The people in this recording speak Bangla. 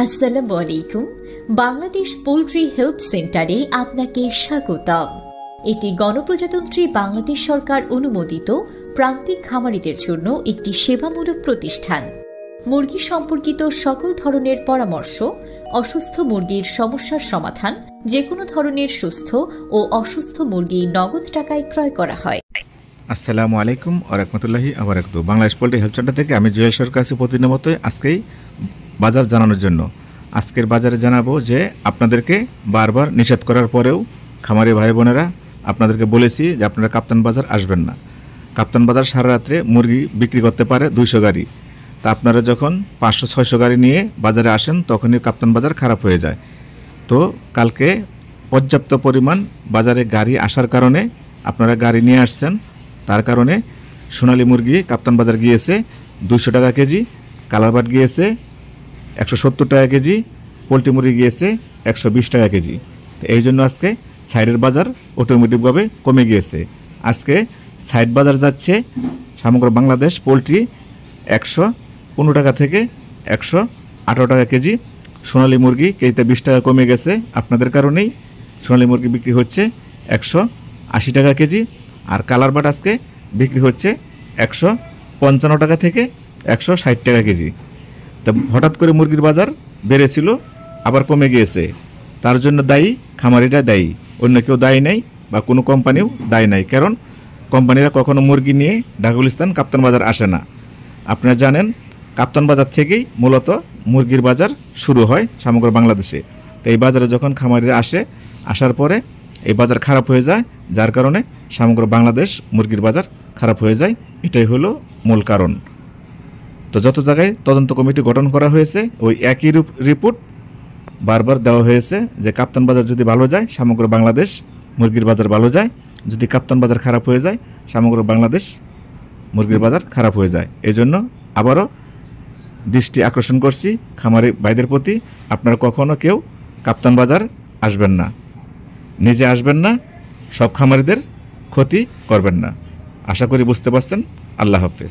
আসসালামু আলাইকুম। বাংলাদেশ পোল্ট্রি হেল্প সেন্টারে আপনাকে স্বাগতম। এটি গণপ্রজাতন্ত্রী বাংলাদেশ সরকার অনুমোদিত প্রান্তিক খামারিদের জন্য একটি সেবামূলক প্রতিষ্ঠান। মুরগি সম্পর্কিত সকল ধরনের পরামর্শ, অসুস্থ মুরগির সমস্যার সমাধান, যে কোনো ধরনের সুস্থ ও অসুস্থ মুরগি নগদ টাকায় ক্রয় করা হয়। আসসালামু আলাইকুম ওয়া রাহমাতুল্লাহি ওয়া বারাকাতুহু। বাংলাদেশ পোল্ট্রি হেল্প সেন্টার থেকে আমি জুয়েল সরকার আছি প্রতিদিনের মতোই আজকেই বাজার জানানোর জন্য। আজকের বাজারে জানাবো যে আপনাদেরকে বারবার নিষেধ করার পরেও খামারি ভাই বোনেরা আপনাদেরকে বলেছি যে আপনারা কাপ্তান বাজার আসবেন না। কাপ্তান বাজার সারা রাত্রে মুরগি বিক্রি করতে পারে 200 গাড়ি। তা আপনারা যখন 500-600 গাড়ি নিয়ে বাজারে আসেন তখনই কাপ্তান বাজার খারাপ হয়ে যায়। তো কালকে পর্যাপ্ত পরিমাণ বাজারে গাড়ি আসার কারণে আপনারা গাড়ি নিয়ে আসছেন, তার কারণে সোনালী মুরগি কাপ্তান বাজার গিয়েছে 200 টাকা কেজি, কালারবাট গিয়েছে 170 টাকা কেজি, পোলট্রি মুরগি গিয়েছে 120 টাকা কেজি। এই জন্য আজকে সাইডের বাজার অটোমেটিকভাবে কমে গিয়েছে। আজকে সাইড বাজার যাচ্ছে সমগ্র বাংলাদেশ পোলট্রি 115 টাকা থেকে 118 টাকা কেজি। সোনালী মুরগি কেজিতে 20 টাকা কমে গেছে, আপনাদের কারণেই সোনালী মুরগি বিক্রি হচ্ছে 180 টাকা কেজি। আর কালারবাট আজকে বিক্রি হচ্ছে 155 টাকা থেকে 160 টাকা কেজি। তা হঠাৎ করে মুরগির বাজার বেড়েছিল আবার কমে গিয়েছে, তার জন্য দায়ী খামারিরা দায়ী, অন্য কেউ দায়ী নাই বা কোনো কোম্পানিও দায়ী নাই। কারণ কোম্পানিরা কখনো মুরগি নিয়ে ঢাকা গুলিস্তান কাপ্তান বাজার আসে না। আপনারা জানেন কাপ্তান বাজার থেকেই মূলত মুরগির বাজার শুরু হয় সমগ্র বাংলাদেশে। তো এই বাজারে যখন খামারিরা আসার পরে এই বাজার খারাপ হয়ে যায়, যার কারণে সমগ্র বাংলাদেশ মুরগির বাজার খারাপ হয়ে যায়। এটাই হলো মূল কারণ। তো যত জায়গায় তদন্ত কমিটি গঠন করা হয়েছে ওই একই রিপোর্ট বারবার দেওয়া হয়েছে যে কাপ্তান বাজার যদি ভালো যায় সমগ্র বাংলাদেশ মুরগির বাজার ভালো যায়, যদি কাপ্তান বাজার খারাপ হয়ে যায় সমগ্র বাংলাদেশ মুরগির বাজার খারাপ হয়ে যায়। এই জন্য আবারও দৃষ্টি আকর্ষণ করছি খামারি ভাইদের প্রতি, আপনারা কখনো কেউ কাপ্তান বাজার আসবেন না, নিজে আসবেন না, সব খামারিদের ক্ষতি করবেন না। আশা করি বুঝতে পারছেন। আল্লাহ হাফেজ।